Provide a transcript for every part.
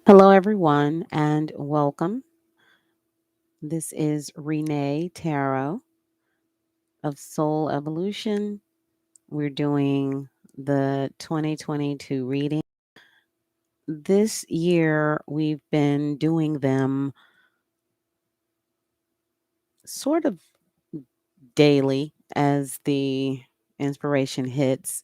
Hello, everyone, and welcome. This is Renee Tarot of Soul Evolution. We're doing the 2022 reading. This year, we've been doing them sort of daily as the inspiration hits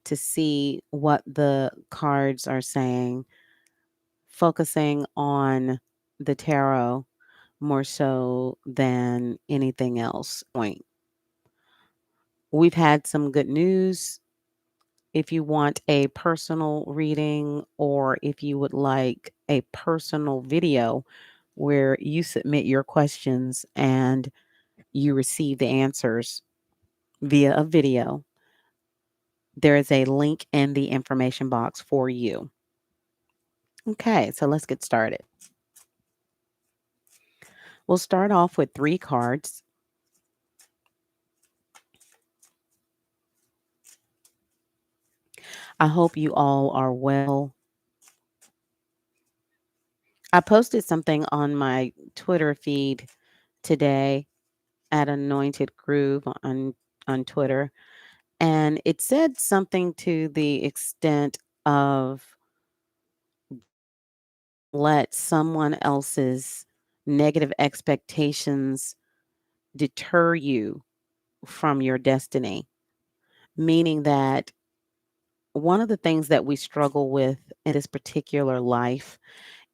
to see what the cards are saying, focusing on the tarot more so than anything else. Point. We've had some good news. If you want a personal reading or if you would like a personal video where you submit your questions and you receive the answers via a video, there is a link in the information box for you. Okay, so let's get started. We'll start off with 3 cards. I hope you all are well. I posted something on my Twitter feed today at Anointed Groove on Twitter, and it said something to the extent of let someone else's negative expectations deter you from your destiny, meaning that one of the things that we struggle with in this particular life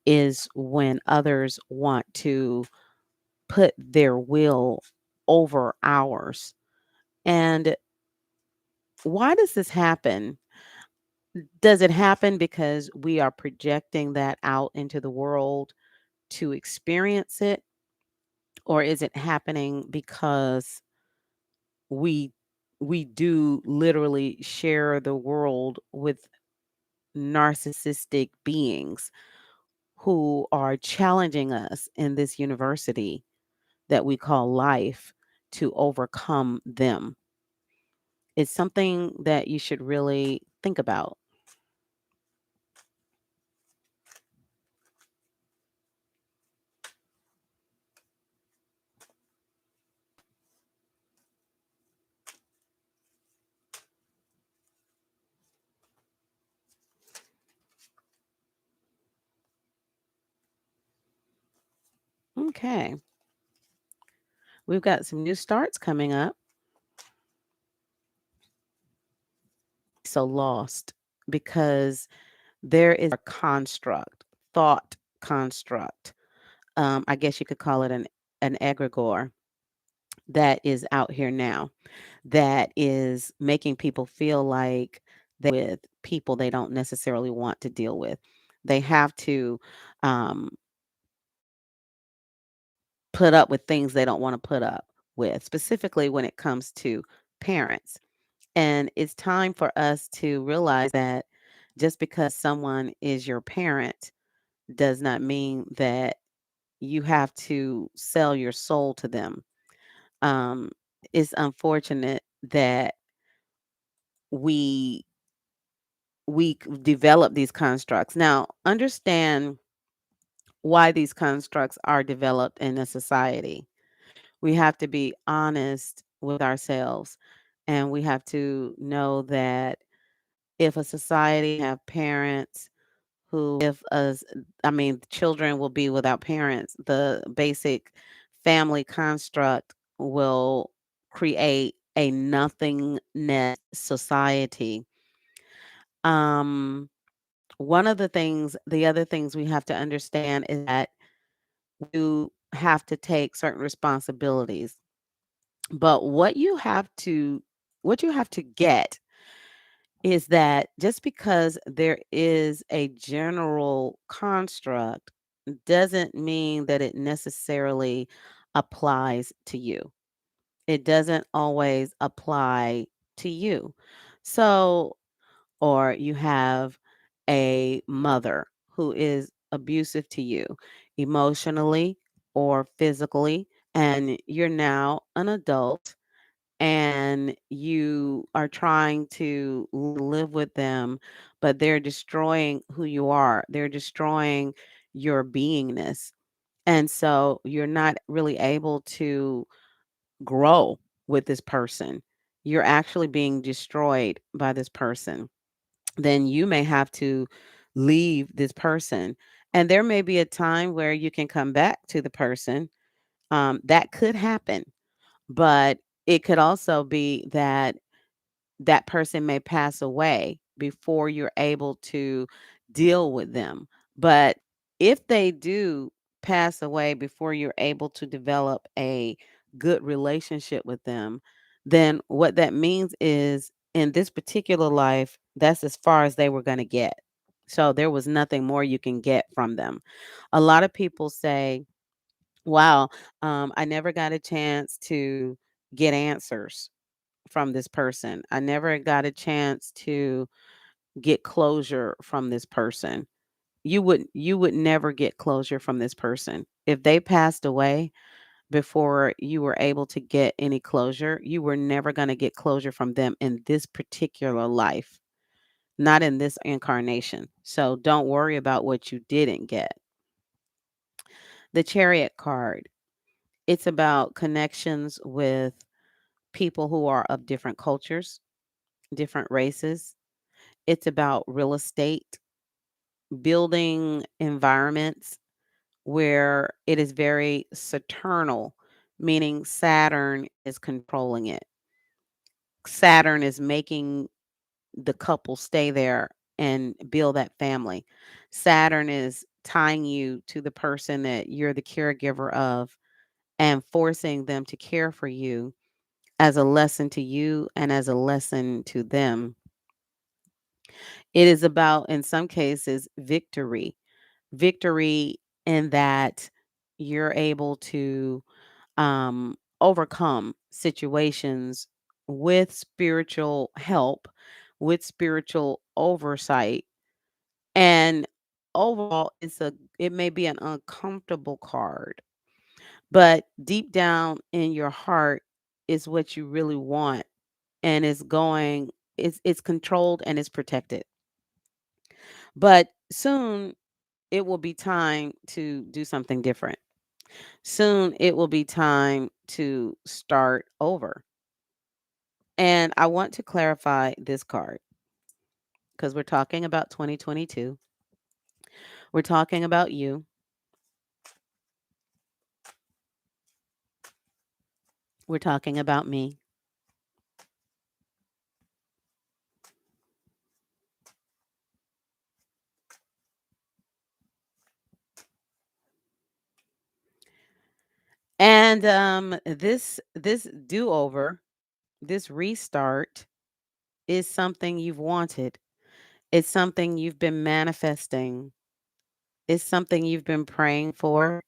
is when others want to put their will over ours. And why does this happen? Does it happen because we are projecting that out into the world to experience it? Or is it happening because we we do literally share the world with narcissistic beings who are challenging us in this university that we call life to overcome them? It's something that you should really think about. Okay. We've got some new starts coming up. So lost because there is a construct, thought construct. I guess you could call it an egregore that is out here now that is making people feel like with people they don't necessarily want to deal with. They have to um, put up with things they don't want to put up with, specifically when it comes to parents. And it's time for us to realize that just because someone is your parent does not mean that you have to sell your soul to them. Um, it's unfortunate that we develop these constructs. Now, understand why these constructs are developed in a society. We have to be honest with ourselves, and we have to know that if a society have parents who if us I mean children will be without parents, the basic family construct will create a nothingness society. um the other things we have to understand is that you have to take certain responsibilities, but what you have to get is that just because there is a general construct doesn't mean that it necessarily applies to you. It doesn't always apply to you. So, or you have a mother who is abusive to you emotionally or physically, and you're now an adult and you are trying to live with them, but they're destroying who you are. They're destroying your beingness. And so you're not really able to grow with this person. You're actually being destroyed by this person. Then you may have to leave this person. And there may be a time where you can come back to the person. That could happen. But it could also be that that person may pass away before you're able to deal with them. But if they do pass away before you're able to develop a good relationship with them, then what that means is in this particular life, that's as far as they were going to get. So there was nothing more you can get from them. A lot of people say, wow, I never got a chance to get answers from this person. I never got a chance to get closure from this person. You would never get closure from this person. If they passed away before you were able to get any closure, you were never going to get closure from them in this particular life, not in this incarnation. So don't worry about what you didn't get. The Chariot card, it's about connections with people who are of different cultures, different races. It's about real estate, building environments where it is very saturnal, meaning Saturn is controlling it. Saturn is making the couple stay there and build that family. Saturn is tying you to the person that you're the caregiver of and forcing them to care for you as a lesson to you and as a lesson to them. It is about, in some cases, victory. Victory in that you're able to overcome situations with spiritual help, with spiritual oversight. And overall, it may be an uncomfortable card, but deep down in your heart is what you really want, and it's controlled and it's protected. But soon it will be time to do something different. Soon it will be time to start over. And I want to clarify this card because we're talking about 2022. We're talking about you. We're talking about me. And this do-over, this restart is something you've wanted. It's something you've been manifesting. It's something you've been praying for.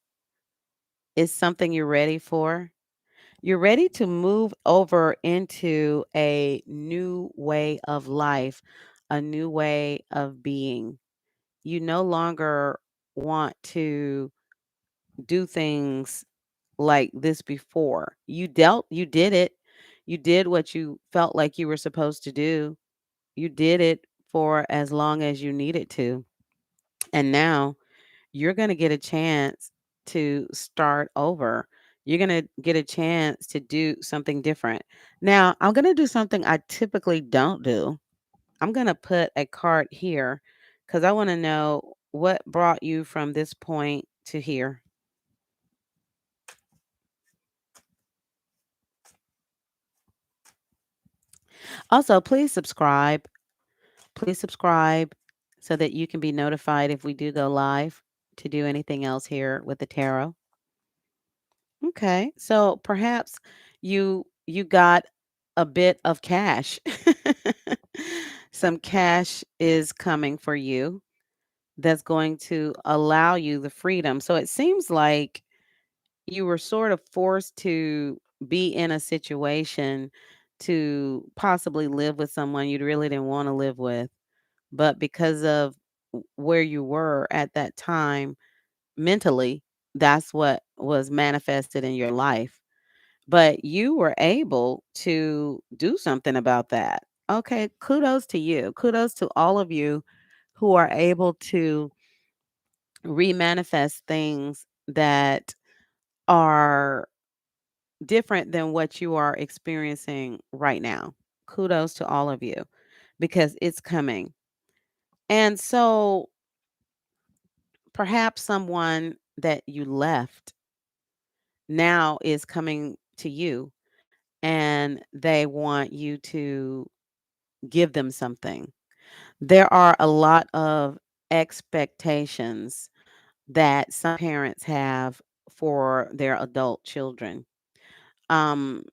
It's something you're ready for. You're ready to move over into a new way of life, a new way of being. You no longer want to do things like this before. You did it. You did what you felt like you were supposed to do. You did it for as long as you needed to. And now you're going to get a chance to start over. You're going to get a chance to do something different. Now, I'm going to do something I typically don't do. I'm going to put a card here because I want to know what brought you from this point to here. Also, please subscribe. Please subscribe so that you can be notified if we do go live to do anything else here with the tarot. Okay. So perhaps you got a bit of cash. Some cash is coming for you that's going to allow you the freedom. So it seems like you were sort of forced to be in a situation to possibly live with someone you really didn't want to live with, but because of where you were at that time mentally, that's what was manifested in your life. but you were able to do something about that. Okay, kudos to you. Kudos to all of you who are able to remanifest things that are different than what you are experiencing right now. Kudos to all of you because it's coming. And so perhaps someone that you left now is coming to you and they want you to give them something. There are a lot of expectations that some parents have for their adult children. Um,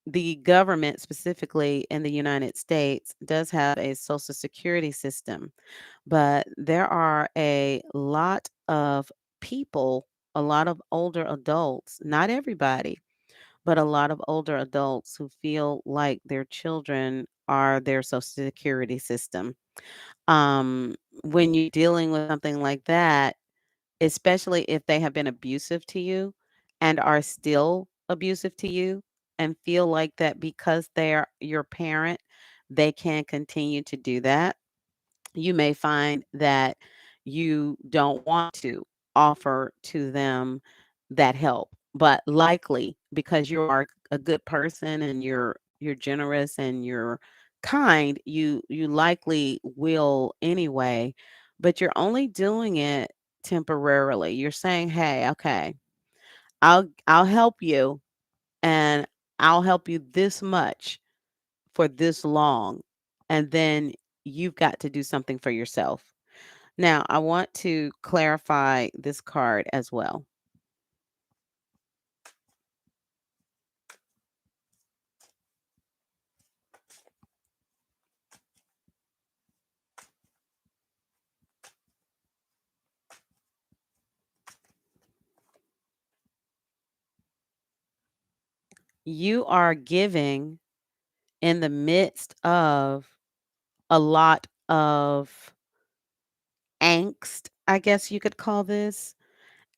the government, specifically in the United States, does have a social security system, but there are a lot of people, a lot of older adults, not everybody, but a lot of older adults who feel like their children are their social security system. Um, when you're dealing with something like that, especially if they have been abusive to you and are still abusive to you and feel like that because they're your parent, they can continue to do that, you may find that you don't want to offer to them that help. But likely because you are a good person and you're generous and you're kind, you likely will anyway, but you're only doing it temporarily. You're saying, "Hey, okay, I'll help you and I'll help you this much for this long, and then you've got to do something for yourself." Now, I want to clarify this card as well. You are giving in the midst of a lot of angst, I guess you could call this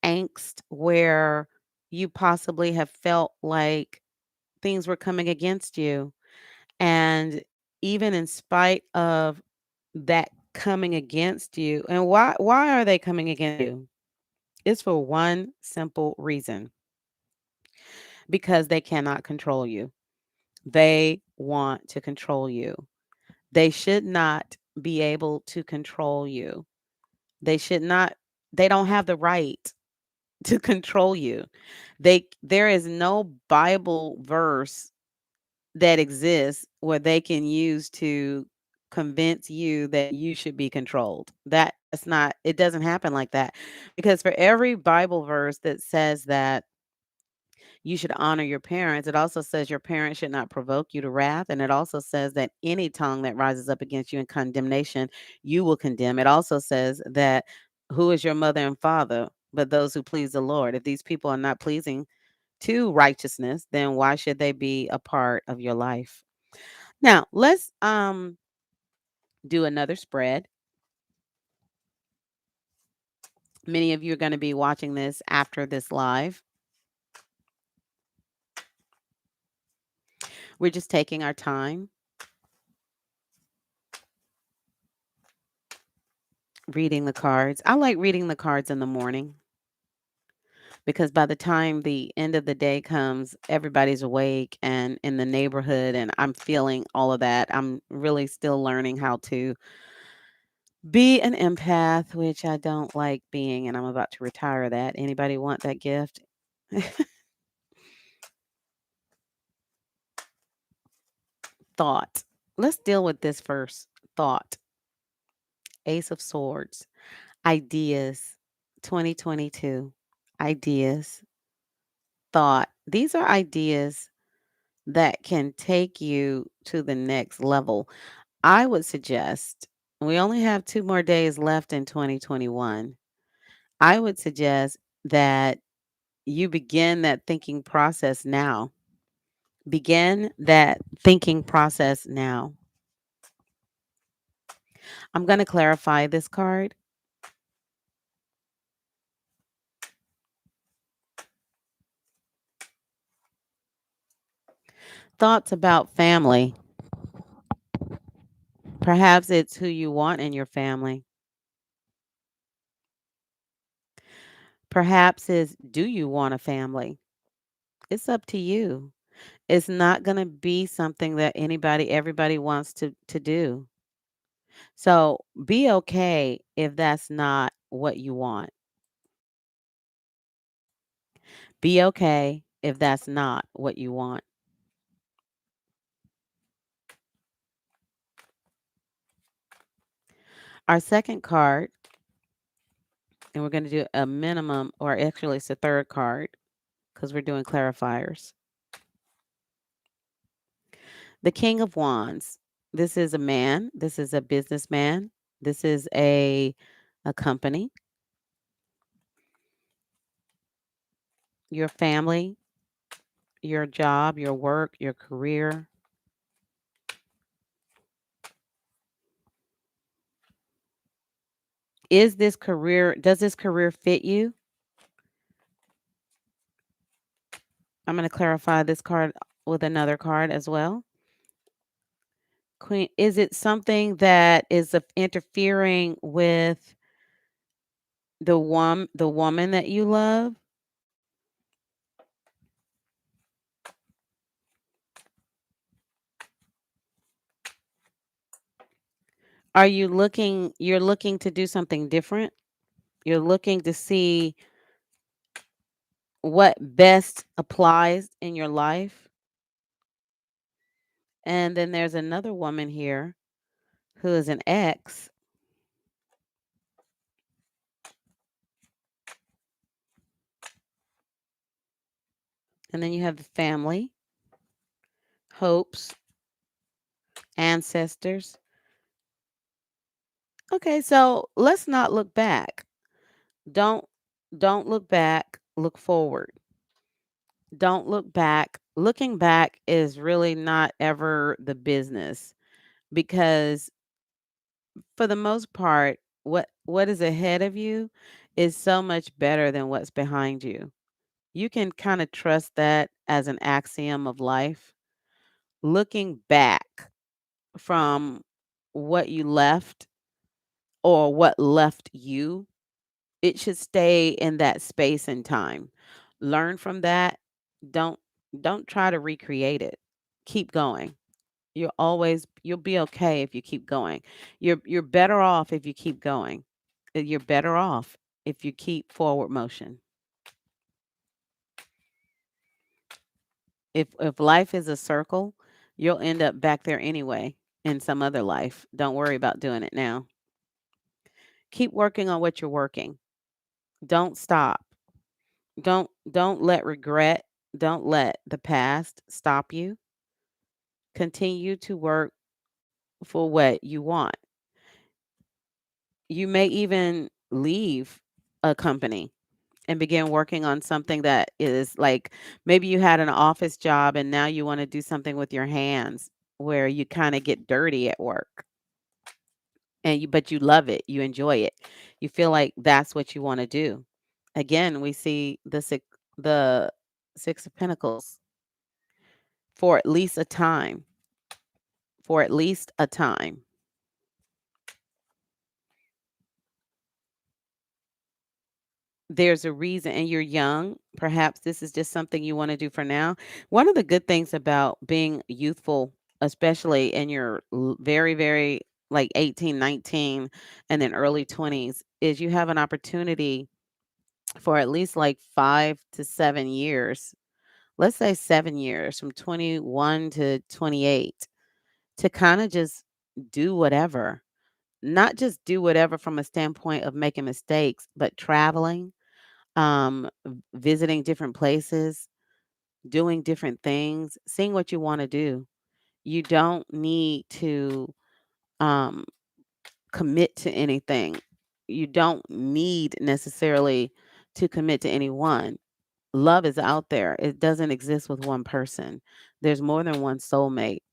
angst, where you possibly have felt like things were coming against you. And even in spite of that coming against you, and why are they coming against you? It's for one simple reason, because they cannot control you. They want to control you. They should not be able to control you. They should not, they don't have the right to control you. There is no Bible verse that exists where they can use to convince you that you should be controlled. That's not, it doesn't happen like that. Because for every Bible verse that says that you should honor your parents, it also says your parents should not provoke you to wrath. And it also says that any tongue that rises up against you in condemnation, you will condemn. It also says that who is your mother and father but those who please the Lord? If these people are not pleasing to righteousness, then why should they be a part of your life? Now, let's do another spread. Many of you are going to be watching this after this live. We're just taking our time reading the cards. I like reading the cards in the morning because by the time the end of the day comes, everybody's awake and in the neighborhood, and I'm feeling all of that. I'm really still learning how to be an empath, which I don't like being, and I'm about to retire that. Anybody want that gift? Thought. Let's deal with this first. Thought. Ace of Swords. Ideas. 2022. Ideas. Thought. These are ideas that can take you to the next level. I would suggest, we only have 2 more days left in 2021. I would suggest that you begin that thinking process now. Begin that thinking process now. I'm going to clarify this card. thoughts about family. Perhaps it's who you want in your family. Perhaps it's do you want a family? It's up to you. It's not going to be something that everybody wants to do. So be okay if that's not what you want. Be okay if that's not what you want. Our second card, and we're going to do a minimum, or actually, it's the third card because we're doing clarifiers. The King of Wands. This is a man. This is a businessman. This is a company, your family, your job, your work, your career. Does this career fit you? I'm going to clarify this card with another card as well. Queen, is it something that is interfering with the woman that you love? You're looking to do something different? You're looking to see what best applies in your life? And then there's another woman here who is an ex. And then you have the family, hopes, ancestors. Okay, so let's not look back. Don't don't look back, look forward. Don't look back. Looking back is really not ever the business because for the most part what is ahead of you is so much better than what's behind you. You can kind of trust that as an axiom of life. Looking back from what you left or what left you, it should stay in that space and time. Learn from that. Don't don't try to recreate it. Keep going. You'll be okay if you keep going. You're better off if you keep going. You're better off if you keep forward motion. If life is a circle, you'll end up back there anyway in some other life. Don't worry about doing it now. Keep working on what you're working. Don't stop. Don't let regret, don't let the past stop you. Continue to work for what you want. You may even leave a company and begin working on something that is like maybe you had an office job and now you want to do something with your hands where you kind of get dirty at work and but you love it, you enjoy it. You feel like that's what you want to do. Again, we see the 6 of pentacles for at least a time, for at least a time. There's a reason and you're young. Perhaps this is just something you want to do for now. One of the good things about being youthful, especially in your very, very like 18, 19, and then early 20s, is you have an opportunity for at least like 5 to 7 years. Let's say 7 years from 21 to 28 to kind of just do whatever. Not just do whatever from a standpoint of making mistakes, but traveling, visiting different places, doing different things, seeing what you want to do. You don't need to um, commit to anything. You don't need necessarily to commit to anyone. Love is out there. It doesn't exist with one person. There's more than one soulmate.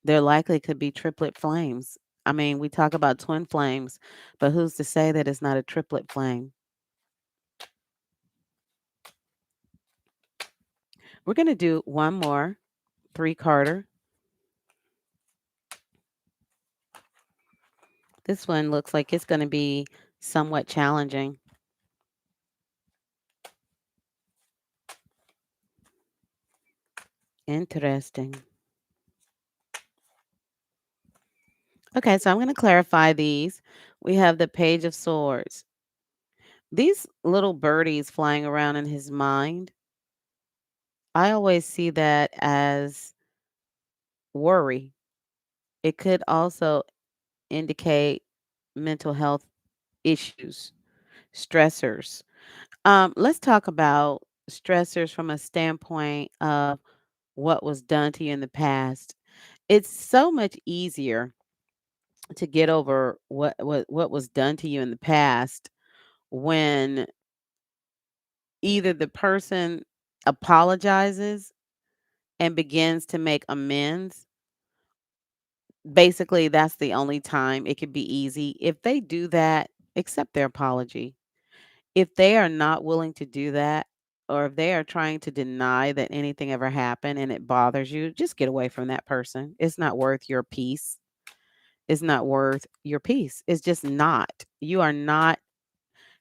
There likely could be triplet flames. I mean, we talk about twin flames, but who's to say that it's not a triplet flame? We're going to do one more Carter. This one looks like it's going to be somewhat challenging. Interesting. Okay, so I'm going to clarify these. We have the Page of Swords. These little birdies flying around in his mind, I always see that as worry. It could also indicate mental health issues, stressors. Let's talk about stressors from a standpoint of what was done to you in the past. It's so much easier to get over what was done to you in the past when either the person apologizes and begins to make amends. Basically, that's the only time it could be easy. If they do that, accept their apology. If they are not willing to do that, or if they are trying to deny that anything ever happened and it bothers you, just get away from that person. It's not worth your peace. It's not worth your peace. It's just not. You are not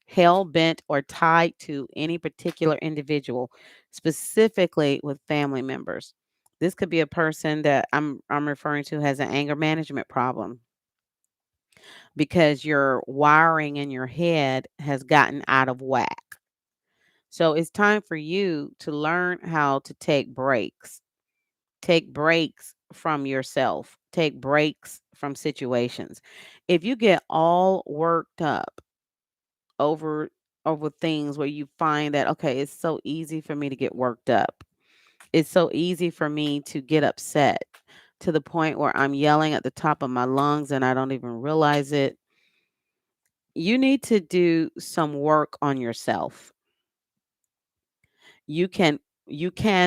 hell bent or tied to any particular individual, specifically with family members. This could be a person that I'm referring to has an anger management problem because your wiring in your head has gotten out of whack. So it's time for you to learn how to take breaks. Take breaks from yourself. Take breaks from situations. If you get all worked up over things where you find that okay, it's so easy for me to get worked up. It's so easy for me to get upset to the point where I'm yelling at the top of my lungs and I don't even realize it. You need to do some work on yourself. You can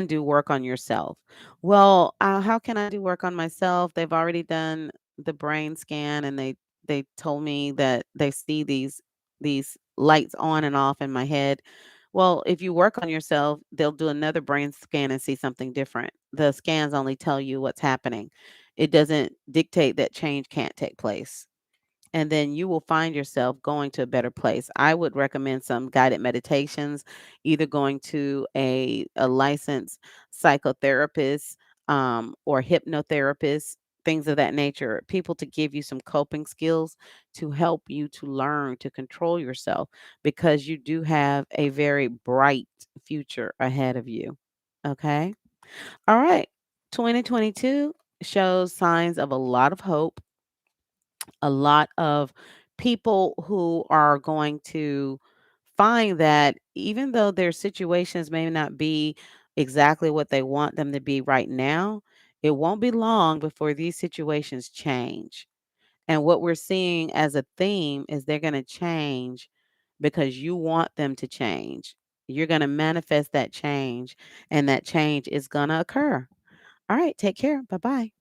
do work on yourself. Well, how can I do work on myself? They've already done the brain scan and they told me that they see these lights on and off in my head. Well, if you work on yourself, they'll do another brain scan and see something different. The scans only tell you what's happening. It doesn't dictate that change can't take place, and then you will find yourself going to a better place. I would recommend some guided meditations, either going to a licensed psychotherapist or hypnotherapist, things of that nature, people to give you some coping skills to help you to learn to control yourself because you do have a very bright future ahead of you. Okay. All right. 2022 shows signs of a lot of hope, a lot of people who are going to find that even though their situations may not be exactly what they want them to be right now, it won't be long before these situations change. And what we're seeing as a theme is they're going to change because you want them to change. You're going to manifest that change, and that change is going to occur. All right, take care. Bye bye.